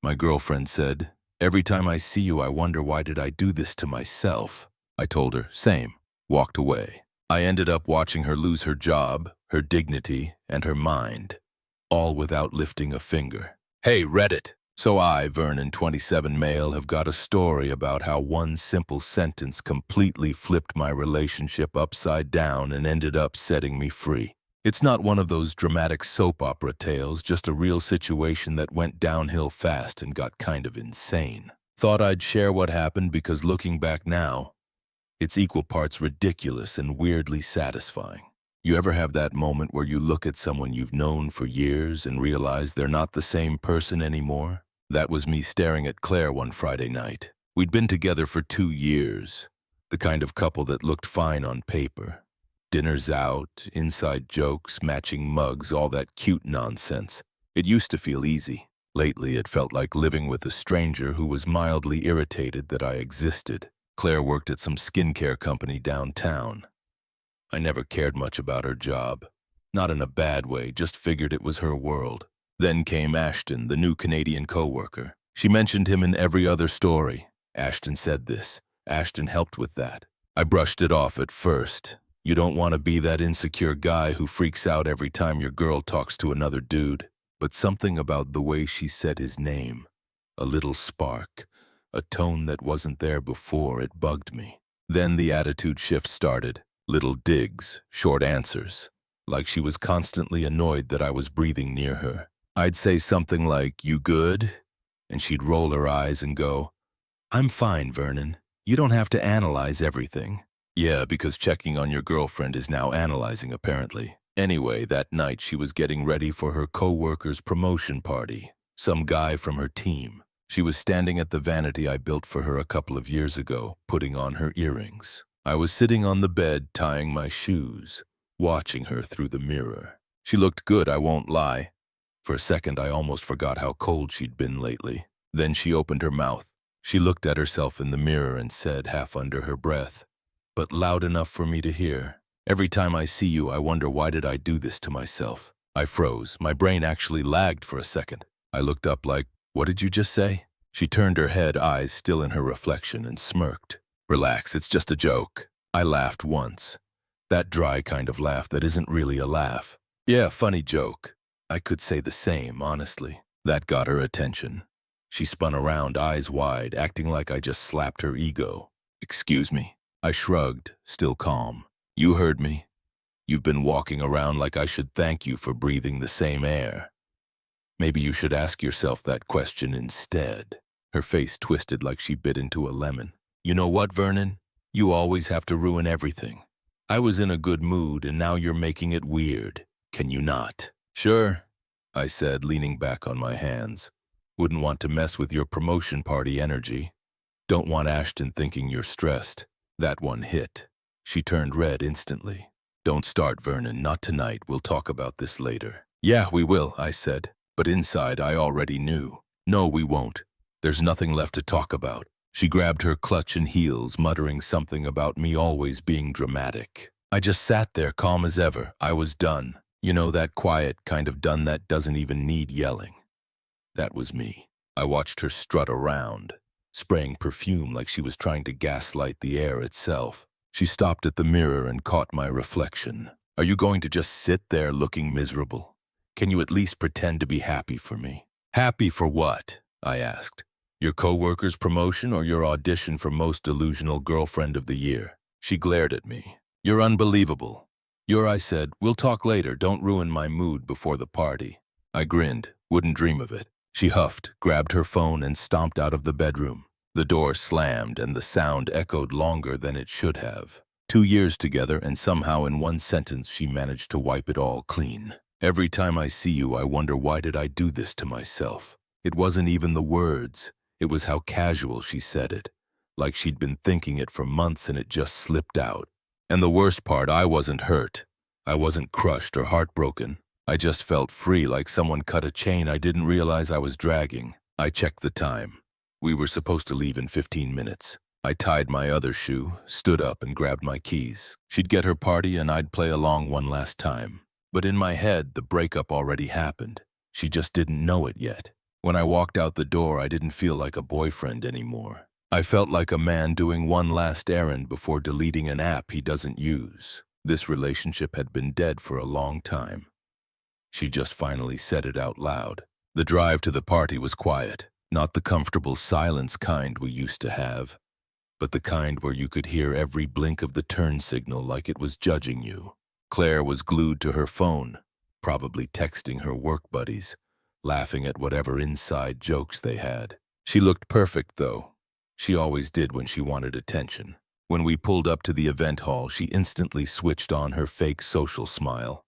My girlfriend said, "Every time I see you, I wonder why did I do this to myself?" I told her, "Same." Walked away. I ended up watching her lose her job, her dignity, and her mind, all without lifting a finger. Hey, Reddit! So I, Vernon, 27 male, have got a story about how one simple sentence completely flipped my relationship upside down and ended up setting me free. It's not one of those dramatic soap opera tales, just a real situation that went downhill fast and got kind of insane. Thought I'd share what happened because looking back now, it's equal parts ridiculous and weirdly satisfying. You ever have that moment where you look at someone you've known for years and realize they're not the same person anymore? That was me staring at Claire one Friday night. We'd been together for 2 years, the kind of couple that looked fine on paper. Dinners out, inside jokes, matching mugs, all that cute nonsense. It used to feel easy. Lately, it felt like living with a stranger who was mildly irritated that I existed. Claire worked at some skincare company downtown. I never cared much about her job. Not in a bad way, just figured it was her world. Then came Ashton, the new Canadian coworker. She mentioned him in every other story. Ashton said this. Ashton helped with that. I brushed it off at first. You don't want to be that insecure guy who freaks out every time your girl talks to another dude. But something about the way she said his name, a little spark, a tone that wasn't there before, it bugged me. Then the attitude shift started. Little digs, short answers, like she was constantly annoyed that I was breathing near her. I'd say something like, "You good?" And she'd roll her eyes and go, "I'm fine, Vernon. You don't have to analyze everything." Yeah, because checking on your girlfriend is now analyzing, apparently. Anyway, that night she was getting ready for her co-worker's promotion party, some guy from her team. She was standing at the vanity I built for her a couple of years ago, putting on her earrings. I was sitting on the bed tying my shoes, watching her through the mirror. She looked good, I won't lie. For a second I almost forgot how cold she'd been lately. Then she opened her mouth. She looked at herself in the mirror and said, half under her breath, but loud enough for me to hear, "Every time I see you, I wonder why did I do this to myself." I froze. My brain actually lagged for a second. I looked up like, "What did you just say?" She turned her head, eyes still in her reflection, and smirked. "Relax, it's just a joke." I laughed once. That dry kind of laugh that isn't really a laugh. "Yeah, funny joke." I could say the same, honestly. That got her attention. She spun around, eyes wide, acting like I just slapped her ego. "Excuse me." I shrugged, still calm. "You heard me. You've been walking around like I should thank you for breathing the same air. Maybe you should ask yourself that question instead." Her face twisted like she bit into a lemon. "You know what, Vernon? You always have to ruin everything. I was in a good mood and now you're making it weird. Can you not?" "Sure," I said, leaning back on my hands. "Wouldn't want to mess with your promotion party energy. Don't want Ashton thinking you're stressed." That one hit. She turned red instantly. "Don't start, Vernon, not tonight. We'll talk about this later." "Yeah, we will," I said. But inside I already knew. "No, we won't. There's nothing left to talk about." She grabbed her clutch and heels, muttering something about me always being dramatic. I just sat there calm as ever. I was done. You know, that quiet kind of done that doesn't even need yelling. That was me. I watched her strut around, spraying perfume like she was trying to gaslight the air itself. She stopped at the mirror and caught my reflection. "Are you going to just sit there looking miserable? Can you at least pretend to be happy for me?" "Happy for what?" I asked. "Your co-worker's promotion or your audition for Most Delusional Girlfriend of the Year?" She glared at me. "You're unbelievable." I said, "We'll talk later. Don't ruin my mood before the party." I grinned. Wouldn't dream of it. She huffed, grabbed her phone, and stomped out of the bedroom. The door slammed, and the sound echoed longer than it should have. 2 years together, and somehow in one sentence she managed to wipe it all clean. "Every time I see you, I wonder why did I do this to myself." It wasn't even the words. It was how casual she said it. Like she'd been thinking it for months and it just slipped out. And the worst part, I wasn't hurt. I wasn't crushed or heartbroken. I just felt free, like someone cut a chain I didn't realize I was dragging. I checked the time. We were supposed to leave in 15 minutes. I tied my other shoe, stood up, and grabbed my keys. She'd get her party and I'd play along one last time. But in my head, the breakup already happened. She just didn't know it yet. When I walked out the door, I didn't feel like a boyfriend anymore. I felt like a man doing one last errand before deleting an app he doesn't use. This relationship had been dead for a long time. She just finally said it out loud. The drive to the party was quiet, not the comfortable silence kind we used to have, but the kind where you could hear every blink of the turn signal like it was judging you. Claire was glued to her phone, probably texting her work buddies, laughing at whatever inside jokes they had. She looked perfect, though. She always did when she wanted attention. When we pulled up to the event hall, she instantly switched on her fake social smile,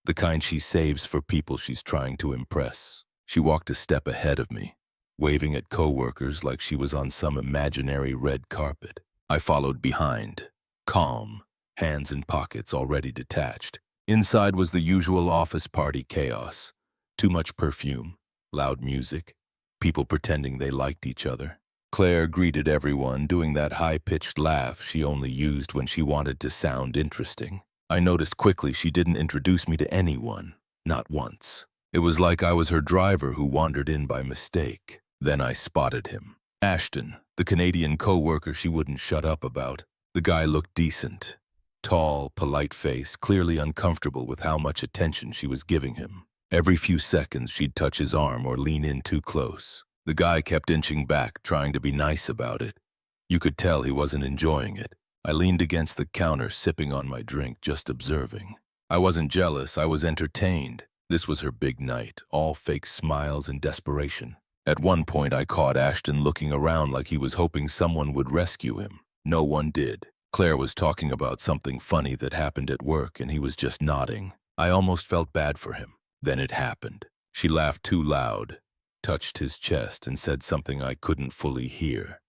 the kind she saves for people she's trying to impress. She walked a step ahead of me, waving at coworkers like she was on some imaginary red carpet. I followed behind, calm, hands in pockets already detached. Inside was the usual office party chaos. Too much perfume, loud music, people pretending they liked each other. Claire greeted everyone, doing that high-pitched laugh she only used when she wanted to sound interesting. I noticed quickly she didn't introduce me to anyone, not once. It was like I was her driver who wandered in by mistake. Then I spotted him. Ashton, the Canadian co-worker she wouldn't shut up about. The guy looked decent. Tall, polite face, clearly uncomfortable with how much attention she was giving him. Every few seconds she'd touch his arm or lean in too close. The guy kept inching back, trying to be nice about it. You could tell he wasn't enjoying it. I leaned against the counter, sipping on my drink, just observing. I wasn't jealous, I was entertained. This was her big night, all fake smiles and desperation. At one point, I caught Ashton looking around like he was hoping someone would rescue him. No one did. Claire was talking about something funny that happened at work, and he was just nodding. I almost felt bad for him. Then it happened. She laughed too loud, touched his chest, and said something I couldn't fully hear.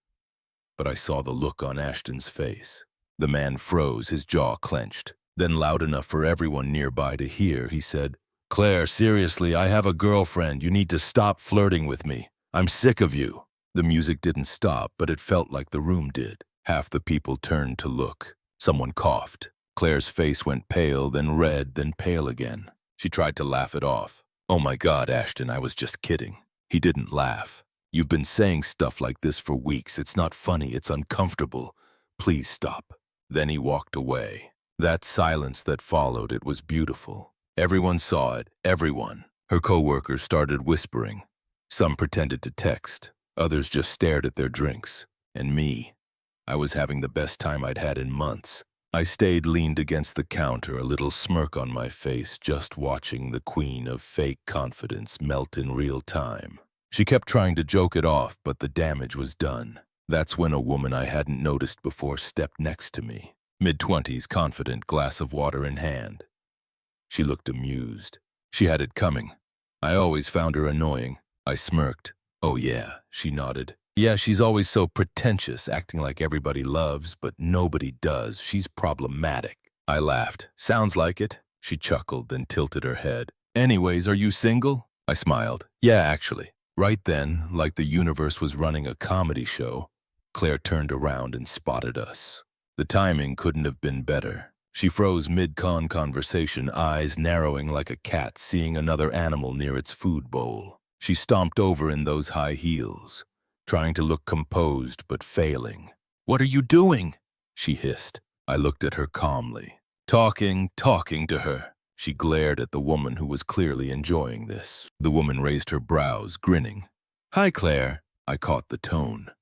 But I saw the look on Ashton's face. The man froze, his jaw clenched. Then, loud enough for everyone nearby to hear, he said, "Claire, seriously, I have a girlfriend. You need to stop flirting with me. I'm sick of you." The music didn't stop, but it felt like the room did. Half the people turned to look. Someone coughed. Claire's face went pale, then red, then pale again. She tried to laugh it off. "Oh my God, Ashton, I was just kidding." He didn't laugh. "You've been saying stuff like this for weeks. It's not funny, it's uncomfortable. Please stop." Then he walked away. That silence that followed, it was beautiful. Everyone saw it, everyone. Her coworkers started whispering. Some pretended to text. Others just stared at their drinks. And me, I was having the best time I'd had in months. I stayed leaned against the counter, a little smirk on my face, just watching the queen of fake confidence melt in real time. She kept trying to joke it off, but the damage was done. That's when a woman I hadn't noticed before stepped next to me. Mid-20s, confident, glass of water in hand. She looked amused. She had it coming. I always found her annoying. I smirked. "Oh yeah," she nodded. "Yeah, she's always so pretentious, acting like everybody loves, but nobody does. She's problematic." I laughed. "Sounds like it." She chuckled, then tilted her head. "Anyways, are you single?" I smiled. "Yeah, actually." Right then, like the universe was running a comedy show, Claire turned around and spotted us. The timing couldn't have been better. She froze mid-con conversation, eyes narrowing like a cat seeing another animal near its food bowl. She stomped over in those high heels, trying to look composed but failing. "What are you doing?" she hissed. I looked at her calmly. Talking to her." She glared at the woman who was clearly enjoying this. The woman raised her brows, grinning. "Hi, Claire." I caught the tone.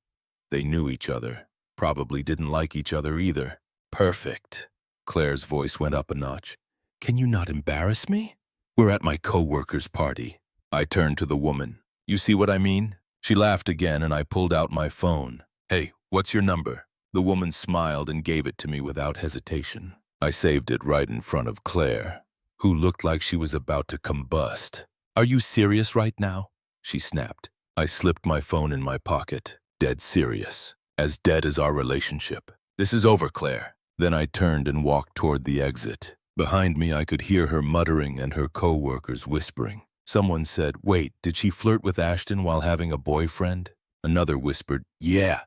They knew each other. Probably didn't like each other either. "Perfect." Claire's voice went up a notch. "Can you not embarrass me? We're at my co-worker's party." I turned to the woman. "You see what I mean?" She laughed again, and I pulled out my phone. "Hey, what's your number?" The woman smiled and gave it to me without hesitation. I saved it right in front of Claire, who looked like she was about to combust. "Are you serious right now?" she snapped. I slipped my phone in my pocket. Dead serious. As dead as our relationship. "This is over, Claire." Then I turned and walked toward the exit. Behind me, I could hear her muttering and her co-workers whispering. Someone said, "Wait, did she flirt with Ashton while having a boyfriend?" Another whispered, "Yeah,"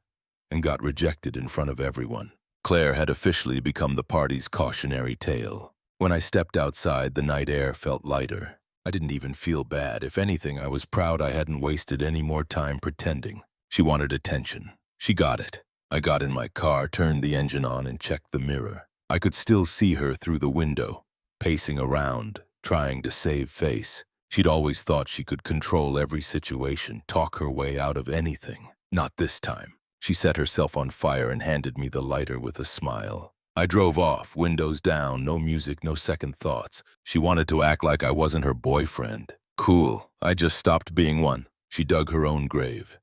and got rejected in front of everyone. Claire had officially become the party's cautionary tale. When I stepped outside, the night air felt lighter. I didn't even feel bad. If anything, I was proud I hadn't wasted any more time pretending. She wanted attention. She got it. I got in my car, turned the engine on, and checked the mirror. I could still see her through the window, pacing around, trying to save face. She'd always thought she could control every situation, talk her way out of anything. Not this time. She set herself on fire and handed me the lighter with a smile. I drove off, windows down, no music, no second thoughts. She wanted to act like I wasn't her boyfriend. Cool, I just stopped being one. She dug her own grave.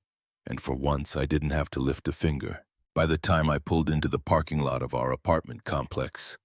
And for once, I didn't have to lift a finger. By the time I pulled into the parking lot of our apartment complex,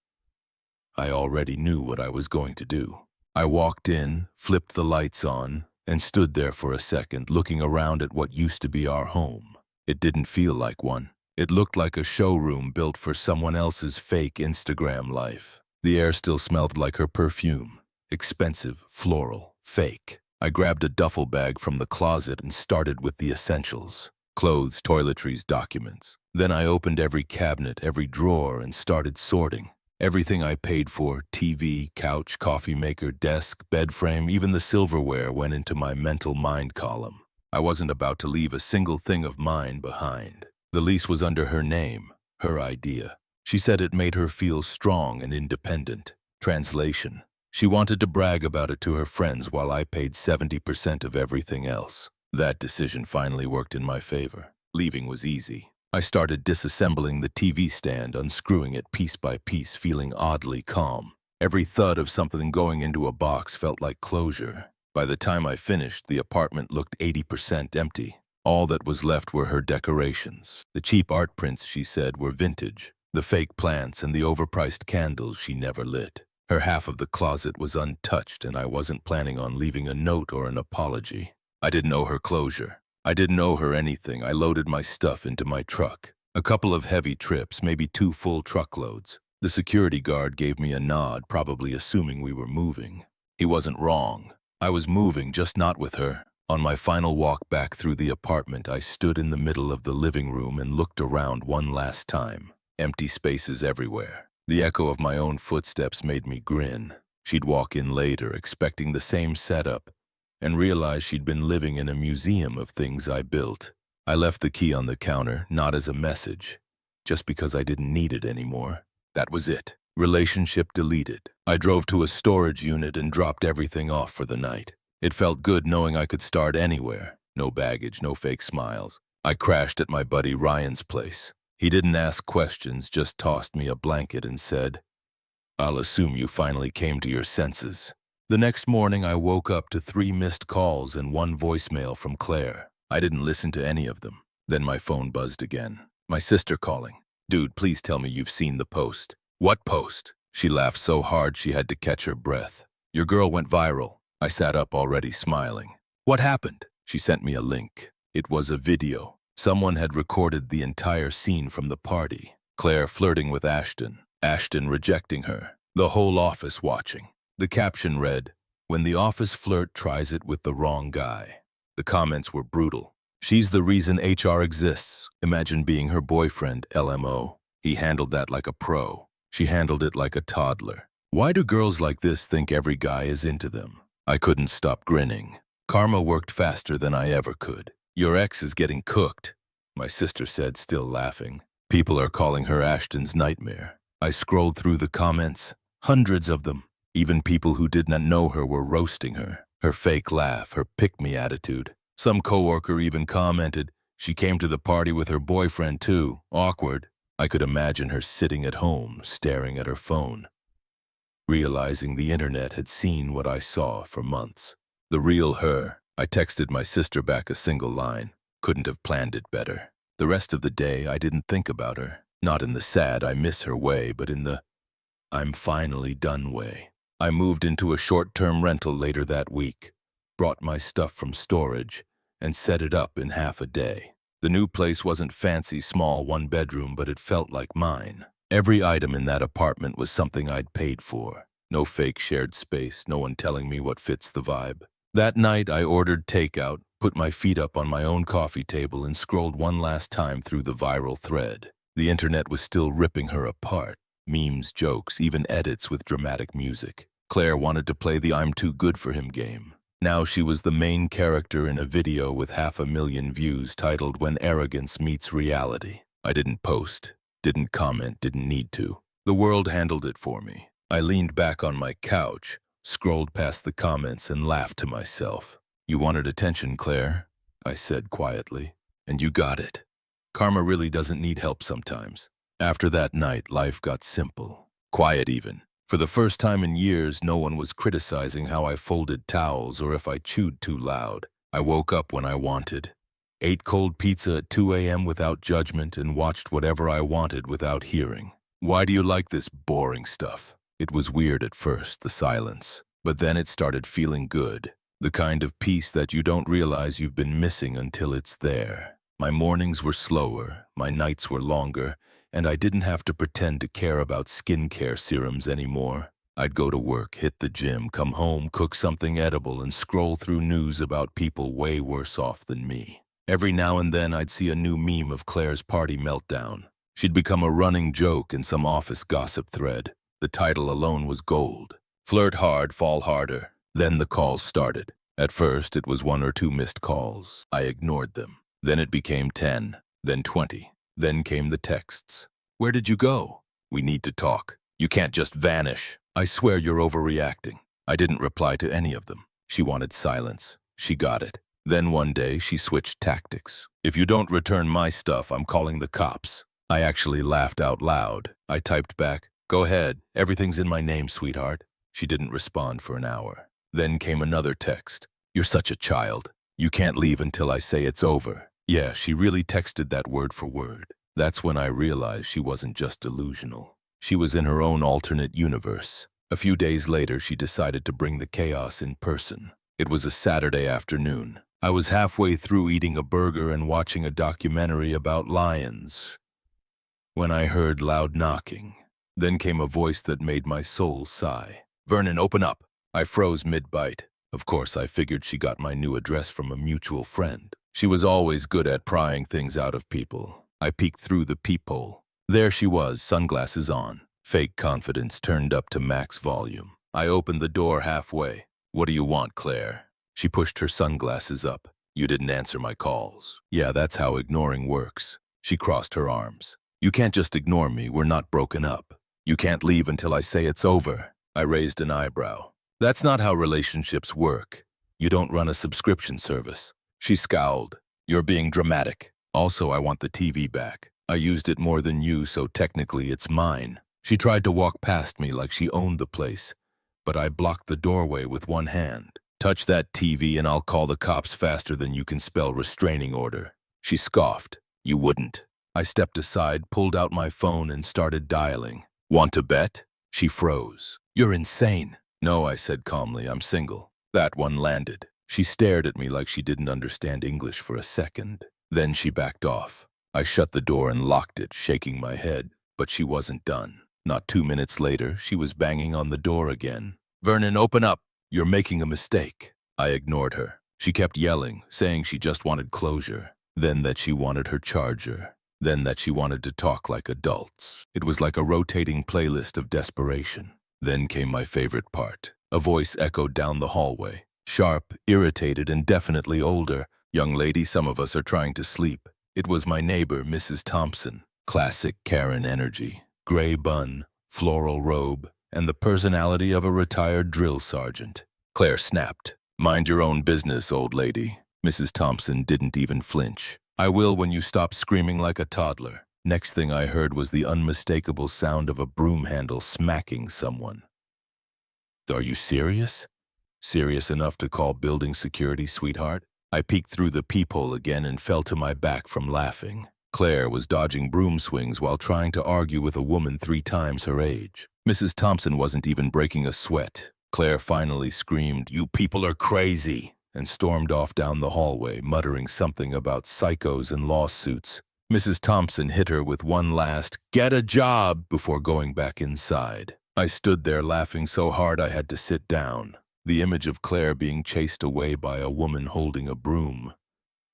I already knew what I was going to do. I walked in, flipped the lights on, and stood there for a second, looking around at what used to be our home. It didn't feel like one. It looked like a showroom built for someone else's fake Instagram life. The air still smelled like her perfume. Expensive, floral, fake. I grabbed a duffel bag from the closet and started with the essentials. Clothes, toiletries, documents. Then I opened every cabinet, every drawer, and started sorting. Everything I paid for, TV, couch, coffee maker, desk, bed frame, even the silverware went into my mental mind column. I wasn't about to leave a single thing of mine behind. The lease was under her name, her idea. She said it made her feel strong and independent. Translation: she wanted to brag about it to her friends while I paid 70% of everything else. That decision finally worked in my favor. Leaving was easy. I started disassembling the TV stand, unscrewing it piece by piece, feeling oddly calm. Every thud of something going into a box felt like closure. By the time I finished, the apartment looked 80% empty. All that was left were her decorations. The cheap art prints, she said, were vintage. The fake plants and the overpriced candles she never lit. Her half of the closet was untouched, and I wasn't planning on leaving a note or an apology. I didn't owe her closure. I didn't owe her anything. I loaded my stuff into my truck. A couple of heavy trips, maybe 2 full truckloads. The security guard gave me a nod, probably assuming we were moving. He wasn't wrong. I was moving, just not with her. On my final walk back through the apartment, I stood in the middle of the living room and looked around one last time. Empty spaces everywhere. The echo of my own footsteps made me grin. She'd walk in later, expecting the same setup, and realize she'd been living in a museum of things I built. I left the key on the counter, not as a message, just because I didn't need it anymore. That was it. Relationship deleted. I drove to a storage unit and dropped everything off for the night. It felt good knowing I could start anywhere. No baggage, no fake smiles. I crashed at my buddy Ryan's place. He didn't ask questions, just tossed me a blanket and said, "I'll assume you finally came to your senses." The next morning, I woke up to 3 missed calls and 1 voicemail from Claire. I didn't listen to any of them. Then my phone buzzed again. My sister calling. "Dude, please tell me you've seen the post." "What post?" She laughed so hard she had to catch her breath. "Your girl went viral." I sat up already smiling. "What happened?" She sent me a link. It was a video. Someone had recorded the entire scene from the party. Claire flirting with Ashton. Ashton rejecting her. The whole office watching. The caption read, "When the office flirt tries it with the wrong guy." The comments were brutal. "She's the reason HR exists. Imagine being her boyfriend, LMO. He handled that like a pro. She handled it like a toddler. Why do girls like this think every guy is into them?" I couldn't stop grinning. Karma worked faster than I ever could. "Your ex is getting cooked," my sister said, still laughing. "People are calling her Ashton's nightmare." I scrolled through the comments. Hundreds of them. Even people who did not know her were roasting her. Her fake laugh, her pick-me attitude. Some coworker even commented, "She came to the party with her boyfriend too. Awkward." I could imagine her sitting at home, staring at her phone, realizing the internet had seen what I saw for months. The real her. I texted my sister back a single line. Couldn't have planned it better. The rest of the day, I didn't think about her. Not in the sad I miss her way, but in the I'm finally done way. I moved into a short-term rental later that week, brought my stuff from storage, and set it up in half a day. The new place wasn't fancy, small, 1 bedroom, but it felt like mine. Every item in that apartment was something I'd paid for. No fake shared space, no one telling me what fits the vibe. That night, I ordered takeout, put my feet up on my own coffee table, and scrolled one last time through the viral thread. The internet was still ripping her apart. Memes, jokes, even edits with dramatic music. Claire wanted to play the I'm too good for him game. Now she was the main character in a video with 500,000 views titled When Arrogance Meets Reality. I didn't post, didn't comment, didn't need to. The world handled it for me. I leaned back on my couch, scrolled past the comments, and laughed to myself. You wanted attention, Claire, I said quietly, and you got it. Karma really doesn't need help sometimes. After that night, life got simple, quiet even. For the first time in years, no one was criticizing how I folded towels or if I chewed too loud. I woke up when I wanted, ate cold pizza at 2 a.m. without judgment, and watched whatever I wanted without hearing. Why do you like this boring stuff? It was weird at first, the silence, but then it started feeling good. The kind of peace that you don't realize you've been missing until it's there. My mornings were slower, my nights were longer, and I didn't have to pretend to care about skincare serums anymore. I'd go to work, hit the gym, come home, cook something edible, and scroll through news about people way worse off than me. Every now and then I'd see a new meme of Claire's party meltdown. She'd become a running joke in some office gossip thread. The title alone was gold. Flirt hard, fall harder. Then the calls started. At first it was 1 or 2 missed calls. I ignored them. Then it became 10, then 20. Then came the texts. Where did you go? We need to talk. You can't just vanish. I swear you're overreacting. I didn't reply to any of them. She wanted silence. She got it. Then one day she switched tactics. If you don't return my stuff, I'm calling the cops. I actually laughed out loud. I typed back, go ahead, everything's in my name, sweetheart. She didn't respond for an hour. Then came another text. You're such a child. You can't leave until I say it's over. Yeah, she really texted that word for word. That's when I realized she wasn't just delusional. She was in her own alternate universe. A few days later, she decided to bring the chaos in person. It was a Saturday afternoon. I was halfway through eating a burger and watching a documentary about lions when I heard loud knocking. Then came a voice that made my soul sigh. Vernon, open up. I froze mid-bite. Of course, I figured she got my new address from a mutual friend. She was always good at prying things out of people. I peeked through the peephole. There she was, sunglasses on. Fake confidence turned up to max volume. I opened the door halfway. What do you want, Claire? She pushed her sunglasses up. You didn't answer my calls. Yeah, that's how ignoring works. She crossed her arms. You can't just ignore me, we're not broken up. You can't leave until I say it's over. I raised an eyebrow. That's not how relationships work. You don't run a subscription service. She scowled. You're being dramatic. Also, I want the TV back. I used it more than you, so technically it's mine. She tried to walk past me like she owned the place, but I blocked the doorway with one hand. Touch that TV and I'll call the cops faster than you can spell restraining order. She scoffed. You wouldn't. I stepped aside, pulled out my phone, and started dialing. Want to bet? She froze. You're insane. No, I said calmly, I'm single. That one landed. She stared at me like she didn't understand English for a second. Then she backed off. I shut the door and locked it, shaking my head. But she wasn't done. Not 2 minutes later, she was banging on the door again. Vernon, open up. You're making a mistake. I ignored her. She kept yelling, saying she just wanted closure. Then that she wanted her charger. Then that she wanted to talk like adults. It was like a rotating playlist of desperation. Then came my favorite part. A voice echoed down the hallway. Sharp, irritated, and definitely older. Young lady, some of us are trying to sleep. It was my neighbor, Mrs. Thompson. Classic Karen energy. Gray bun, floral robe, and the personality of a retired drill sergeant. Claire snapped. Mind your own business, old lady. Mrs. Thompson didn't even flinch. I will when you stop screaming like a toddler. Next thing I heard was the unmistakable sound of a broom handle smacking someone. Are you serious? Serious enough to call building security, sweetheart? I peeked through the peephole again and fell to my back from laughing. Claire was dodging broom swings while trying to argue with a woman 3 times her age. Mrs. Thompson wasn't even breaking a sweat. Claire finally screamed, "You people are crazy," and stormed off down the hallway, muttering something about psychos and lawsuits. Mrs. Thompson hit her with one last, "Get a job," before going back inside. I stood there laughing so hard I had to sit down. The image of Claire being chased away by a woman holding a broom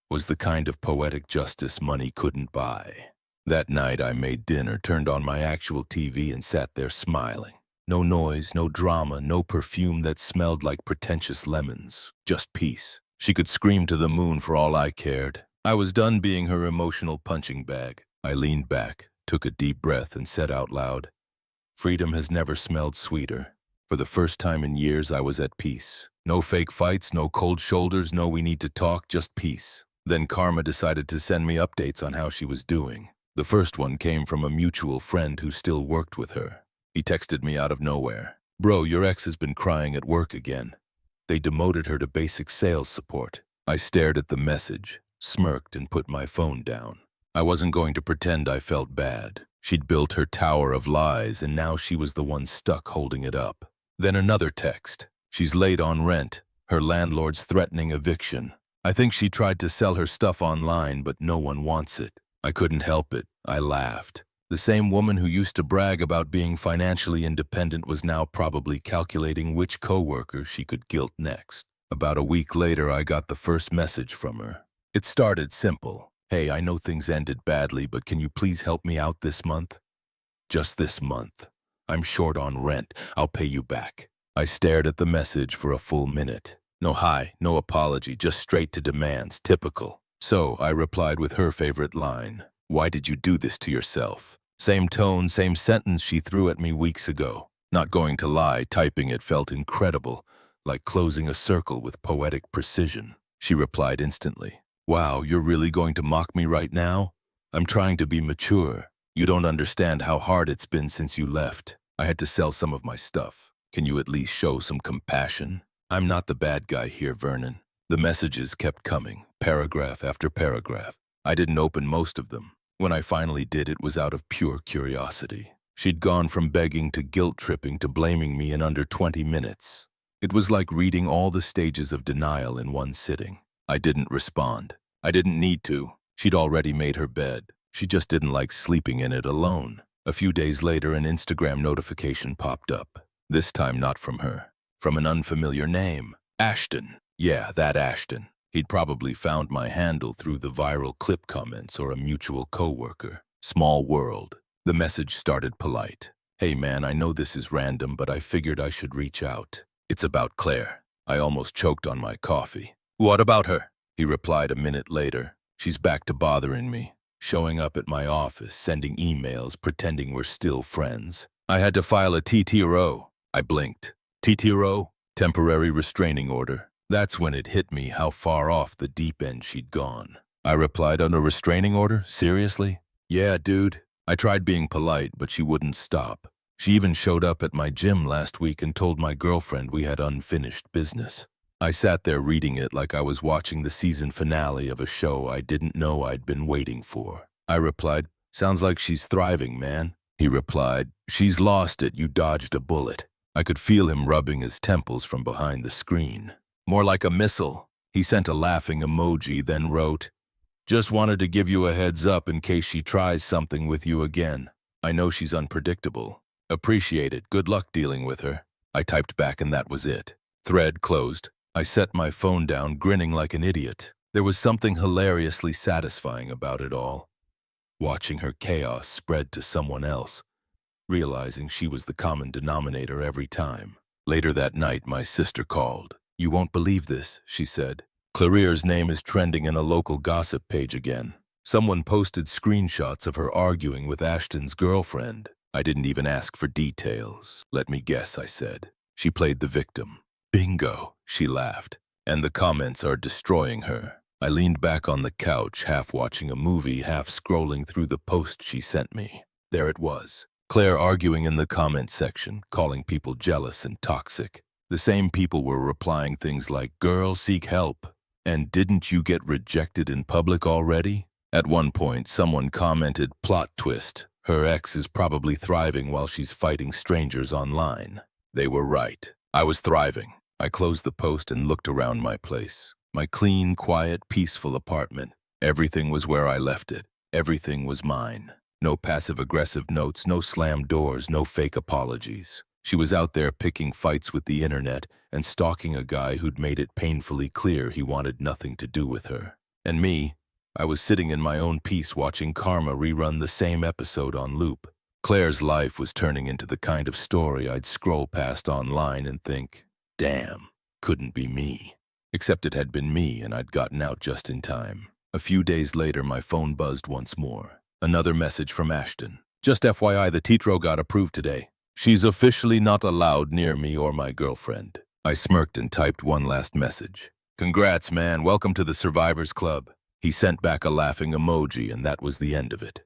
was the kind of poetic justice money couldn't buy. That night I made dinner, turned on my actual TV, and sat there smiling. No noise, no drama, no perfume that smelled like pretentious lemons. Just peace. She could scream to the moon for all I cared. I was done being her emotional punching bag. I leaned back, took a deep breath, and said out loud, "Freedom has never smelled sweeter." For the first time in years, I was at peace. No fake fights, no cold shoulders, no we need to talk, just peace. Then Karma decided to send me updates on how she was doing. The first one came from a mutual friend who still worked with her. He texted me out of nowhere. "Bro, your ex has been crying at work again. They demoted her to basic sales support." I stared at the message, smirked, and put my phone down. I wasn't going to pretend I felt bad. She'd built her tower of lies, and now she was the one stuck holding it up. Then another text. "She's late on rent. Her landlord's threatening eviction. I think she tried to sell her stuff online, but no one wants it." I couldn't help it. I laughed. The same woman who used to brag about being financially independent was now probably calculating which coworker she could guilt next. About a week later, I got the first message from her. It started simple. "Hey, I know things ended badly, but can you please help me out this month? Just this month. I'm short on rent. I'll pay you back." I stared at the message for a full minute. No hi, no apology, just straight to demands, typical. So I replied with her favorite line. "Why did you do this to yourself?" Same tone, same sentence she threw at me weeks ago. Not going to lie, typing it felt incredible, like closing a circle with poetic precision. She replied instantly. "Wow, you're really going to mock me right now? I'm trying to be mature. You don't understand how hard it's been since you left. I had to sell some of my stuff. Can you at least show some compassion? I'm not the bad guy here, Vernon." The messages kept coming, paragraph after paragraph. I didn't open most of them. When I finally did, it was out of pure curiosity. She'd gone from begging to guilt-tripping to blaming me in under 20 minutes. It was like reading all the stages of denial in one sitting. I didn't respond. I didn't need to. She'd already made her bed. She just didn't like sleeping in it alone. A few days later, an Instagram notification popped up. This time not from her. From an unfamiliar name. Ashton. Yeah, that Ashton. He'd probably found my handle through the viral clip comments or a mutual coworker. Small world. The message started polite. "Hey man, I know this is random, but I figured I should reach out. It's about Claire." I almost choked on my coffee. "What about her?" He replied a minute later. "She's back to bothering me. Showing up at my office, sending emails, pretending we're still friends. I had to file a TTRO." I blinked. "TTRO? Temporary restraining order." That's when it hit me how far off the deep end she'd gone. I replied, "On a restraining order? Seriously?" "Yeah, dude." I tried being polite, but she wouldn't stop. She even showed up at my gym last week and told my girlfriend we had unfinished business. I sat there reading it like I was watching the season finale of a show I didn't know I'd been waiting for. I replied, "Sounds like she's thriving, man." He replied, "She's lost it, you dodged a bullet." I could feel him rubbing his temples from behind the screen. "More like a missile." He sent a laughing emoji, then wrote, "Just wanted to give you a heads up in case she tries something with you again. I know she's unpredictable. Appreciate it. Good luck dealing with her." I typed back and that was it. Thread closed. I set my phone down, grinning like an idiot. There was something hilariously satisfying about it all. Watching her chaos spread to someone else, realizing she was the common denominator every time. Later that night, my sister called. "You won't believe this," she said. "Claire's name is trending in a local gossip page again. Someone posted screenshots of her arguing with Ashton's girlfriend. I didn't even ask for details. Let me guess," I said. "She played the victim." "Bingo," she laughed. "And the comments are destroying her." I leaned back on the couch, half watching a movie, half scrolling through the post she sent me. There it was. Claire arguing in the comment section, calling people jealous and toxic. The same people were replying things like, "Girl, seek help," and "Didn't you get rejected in public already?" At one point, someone commented, "Plot twist. Her ex is probably thriving while she's fighting strangers online." They were right. I was thriving. I closed the post and looked around my place. My clean, quiet, peaceful apartment. Everything was where I left it. Everything was mine. No passive-aggressive notes, no slammed doors, no fake apologies. She was out there picking fights with the internet and stalking a guy who'd made it painfully clear he wanted nothing to do with her. And me, I was sitting in my own peace watching Karma rerun the same episode on loop. Claire's life was turning into the kind of story I'd scroll past online and think, damn, couldn't be me. Except it had been me and I'd gotten out just in time. A few days later, my phone buzzed once more. Another message from Ashton. Just FYI, the Tetro got approved today. She's officially not allowed near me or my girlfriend. I smirked and typed one last message. Congrats, man. Welcome to the Survivors Club. He sent back a laughing emoji, and that was the end of it.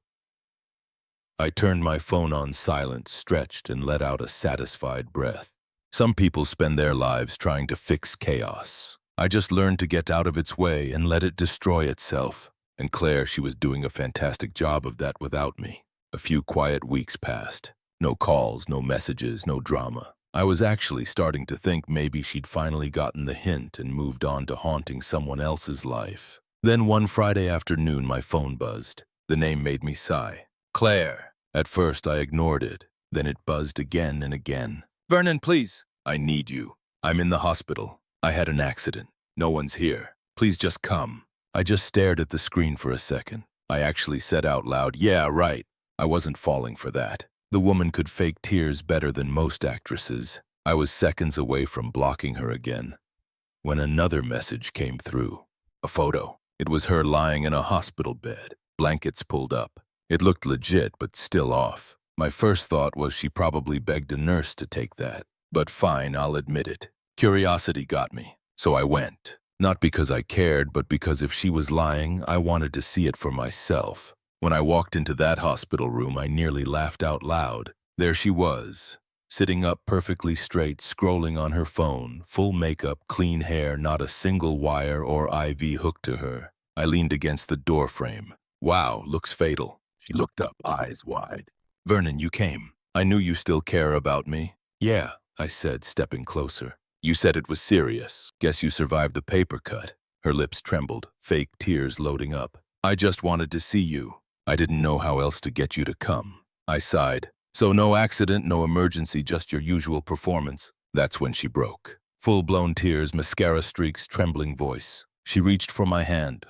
I turned my phone on silent, stretched, and let out a satisfied breath. Some people spend their lives trying to fix chaos. I just learned to get out of its way and let it destroy itself. And Claire, she was doing a fantastic job of that without me. A few quiet weeks passed. No calls, no messages, no drama. I was actually starting to think maybe she'd finally gotten the hint and moved on to haunting someone else's life. Then one Friday afternoon, my phone buzzed. The name made me sigh. Claire. At first, I ignored it. Then it buzzed again and again. Vernon, please. I need you. I'm in the hospital. I had an accident. No one's here. Please just come. I just stared at the screen for a second. I actually said out loud, yeah, right. I wasn't falling for that. The woman could fake tears better than most actresses. I was seconds away from blocking her again, when another message came through. A photo. It was her lying in a hospital bed, blankets pulled up. It looked legit, but still off. My first thought was she probably begged a nurse to take that. But fine, I'll admit it. Curiosity got me, so I went. Not because I cared, but because if she was lying, I wanted to see it for myself. When I walked into that hospital room, I nearly laughed out loud. There she was, sitting up perfectly straight, scrolling on her phone, full makeup, clean hair, not a single wire or IV hooked to her. I leaned against the door frame. Wow, looks fatal. She looked up, eyes wide. Vernon, you came. I knew you still care about me. Yeah, I said, stepping closer. You said it was serious. Guess you survived the paper cut. Her lips trembled, fake tears loading up. I just wanted to see you. I didn't know how else to get you to come. I sighed. So no accident, no emergency, just your usual performance. That's when she broke. Full-blown tears, mascara streaks, trembling voice. She reached for my hand.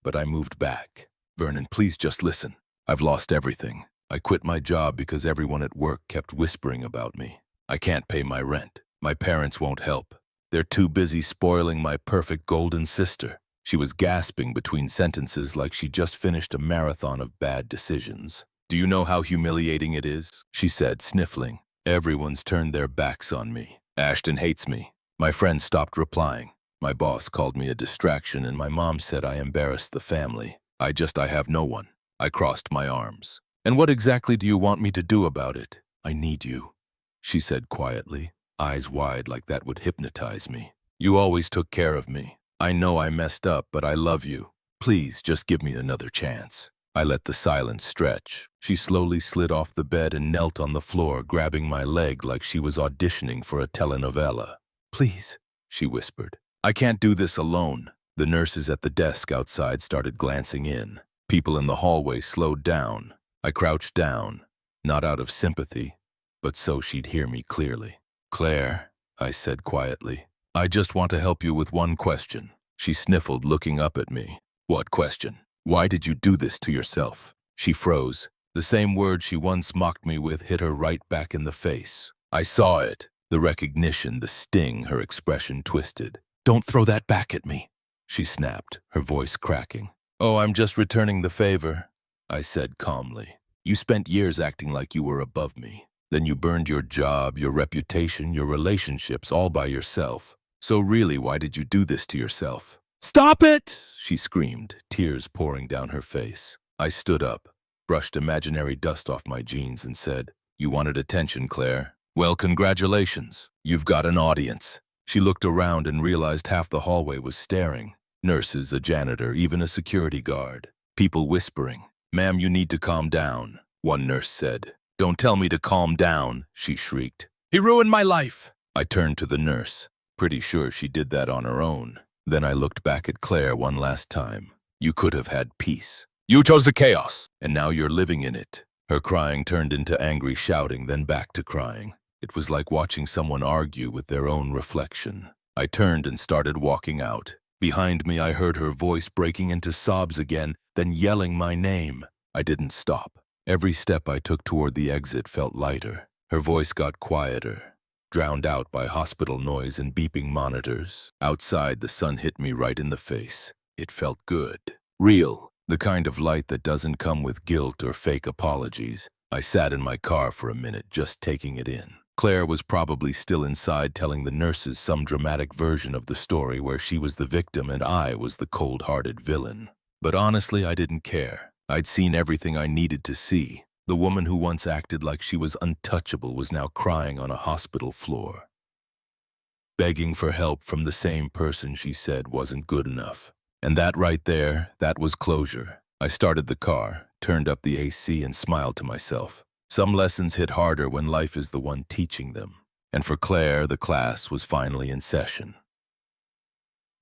But I moved back. Vernon, please just listen. I've lost everything. I quit my job because everyone at work kept whispering about me. I can't pay my rent. My parents won't help. They're too busy spoiling my perfect golden sister. She was gasping between sentences like she just finished a marathon of bad decisions. Do you know how humiliating it is? She said, sniffling. Everyone's turned their backs on me. Ashton hates me. My friends stopped replying. My boss called me a distraction and my mom said I embarrassed the family. I have no one. I crossed my arms. And what exactly do you want me to do about it? I need you, she said quietly, eyes wide like that would hypnotize me. You always took care of me. I know I messed up, but I love you. Please, just give me another chance. I let the silence stretch. She slowly slid off the bed and knelt on the floor, grabbing my leg like she was auditioning for a telenovela. Please, she whispered. I can't do this alone. The nurses at the desk outside started glancing in. People in the hallway slowed down. I crouched down, not out of sympathy, but so she'd hear me clearly. Claire, I said quietly, I just want to help you with one question. She sniffled, looking up at me. What question? Why did you do this to yourself? She froze. The same word she once mocked me with hit her right back in the face. I saw it. The recognition, the sting, her expression twisted. Don't throw that back at me, she snapped, her voice cracking. Oh, I'm just returning the favor, I said calmly. You spent years acting like you were above me. Then you burned your job, your reputation, your relationships all by yourself. So really, why did you do this to yourself? Stop it! She screamed, tears pouring down her face. I stood up, brushed imaginary dust off my jeans and said, You wanted attention, Claire? Well, congratulations. You've got an audience. She looked around and realized half the hallway was staring. Nurses, a janitor, even a security guard. People whispering. Ma'am, you need to calm down, one nurse said. Don't tell me to calm down, she shrieked. He ruined my life. I turned to the nurse. Pretty sure she did that on her own. Then I looked back at Claire one last time. You could have had peace. You chose the chaos, and now you're living in it. Her crying turned into angry shouting, then back to crying. It was like watching someone argue with their own reflection. I turned and started walking out. Behind me, I heard her voice breaking into sobs again, then yelling my name. I didn't stop. Every step I took toward the exit felt lighter. Her voice got quieter, drowned out by hospital noise and beeping monitors. Outside, the sun hit me right in the face. It felt good. Real. The kind of light that doesn't come with guilt or fake apologies. I sat in my car for a minute, just taking it in. Claire was probably still inside telling the nurses some dramatic version of the story where she was the victim and I was the cold-hearted villain. But honestly, I didn't care. I'd seen everything I needed to see. The woman who once acted like she was untouchable was now crying on a hospital floor. Begging for help from the same person she said wasn't good enough. And that right there, that was closure. I started the car, turned up the AC and smiled to myself. Some lessons hit harder when life is the one teaching them. And for Claire, the class was finally in session.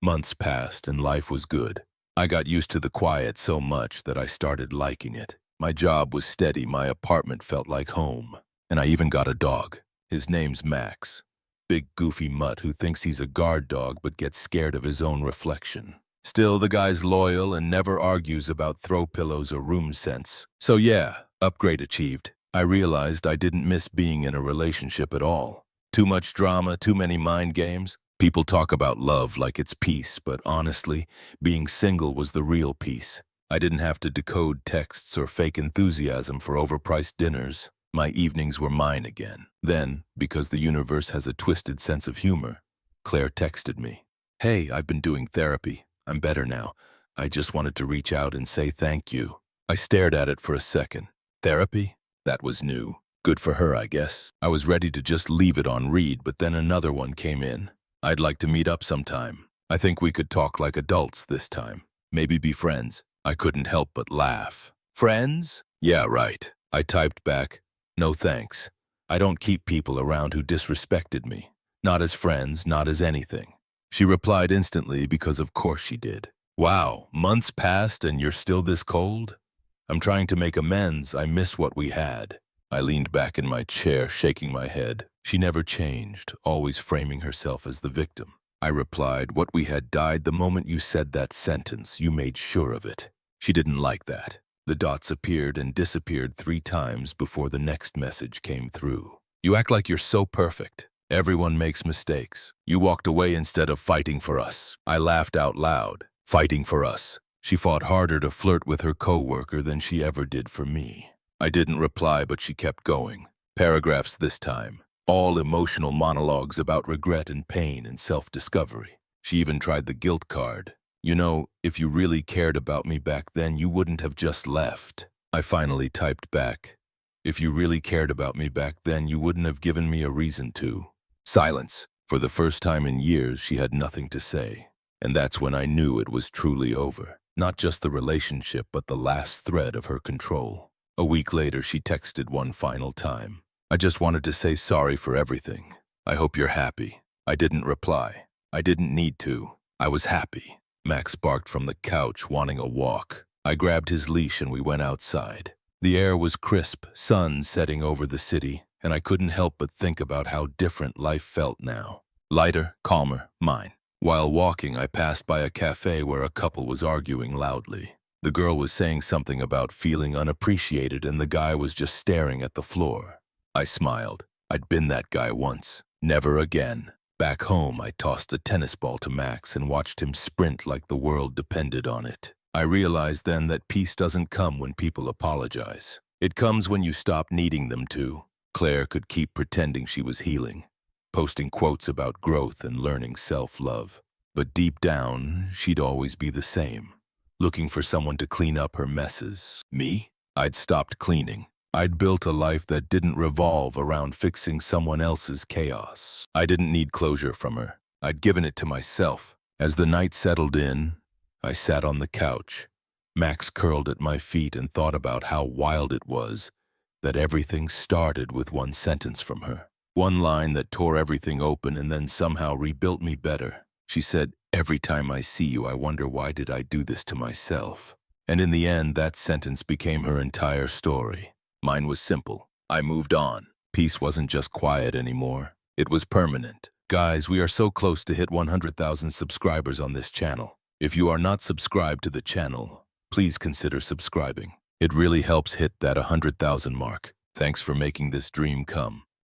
Months passed and life was good. I got used to the quiet so much that I started liking it. My job was steady, my apartment felt like home. And I even got a dog. His name's Max. Big goofy mutt who thinks he's a guard dog but gets scared of his own reflection. Still, the guy's loyal and never argues about throw pillows or room scents. So yeah, upgrade achieved. I realized I didn't miss being in a relationship at all. Too much drama, too many mind games. People talk about love like it's peace, but honestly, being single was the real peace. I didn't have to decode texts or fake enthusiasm for overpriced dinners. My evenings were mine again. Then, because the universe has a twisted sense of humor, Claire texted me. "Hey, I've been doing therapy. I'm better now. I just wanted to reach out and say thank you." I stared at it for a second. Therapy? That was new. Good for her, I guess. I was ready to just leave it on read, but then another one came in. "I'd like to meet up sometime. I think we could talk like adults this time. Maybe be friends." I couldn't help but laugh. "Friends? Yeah, right." I typed back, "No thanks. I don't keep people around who disrespected me. Not as friends, not as anything." She replied instantly because of course she did. "Wow, months passed and you're still this cold? I'm trying to make amends. I miss what we had." I leaned back in my chair, shaking my head. She never changed, always framing herself as the victim. I replied, "What we had died the moment you said that sentence. You made sure of it." She didn't like that. The dots appeared and disappeared 3 times before the next message came through. "You act like you're so perfect. Everyone makes mistakes. You walked away instead of fighting for us." I laughed out loud. Fighting for us. She fought harder to flirt with her coworker than she ever did for me. I didn't reply, but she kept going. Paragraphs this time. All emotional monologues about regret and pain and self-discovery. She even tried the guilt card. "You know, if you really cared about me back then, you wouldn't have just left." I finally typed back, "If you really cared about me back then, you wouldn't have given me a reason to." Silence. For the first time in years, she had nothing to say. And that's when I knew it was truly over. Not just the relationship, but the last thread of her control. A week later, she texted one final time. "I just wanted to say sorry for everything. I hope you're happy." I didn't reply. I didn't need to. I was happy. Max barked from the couch, wanting a walk. I grabbed his leash and we went outside. The air was crisp, sun setting over the city, and I couldn't help but think about how different life felt now. Lighter, calmer, mine. While walking, I passed by a cafe where a couple was arguing loudly. The girl was saying something about feeling unappreciated and the guy was just staring at the floor. I smiled. I'd been that guy once. Never again. Back home, I tossed a tennis ball to Max and watched him sprint like the world depended on it. I realized then that peace doesn't come when people apologize. It comes when you stop needing them to. Claire could keep pretending she was healing, posting quotes about growth and learning self-love. But deep down, she'd always be the same, looking for someone to clean up her messes. Me? I'd stopped cleaning. I'd built a life that didn't revolve around fixing someone else's chaos. I didn't need closure from her. I'd given it to myself. As the night settled in, I sat on the couch. Max curled at my feet and thought about how wild it was that everything started with one sentence from her. One line that tore everything open and then somehow rebuilt me better. She said, "Every time I see you, I wonder why did I do this to myself?" And in the end, that sentence became her entire story. Mine was simple. I moved on. Peace wasn't just quiet anymore. It was permanent. Guys, we are so close to hit 100,000 subscribers on this channel. If you are not subscribed to the channel, please consider subscribing. It really helps hit that 100,000 mark. Thanks for making this dream come.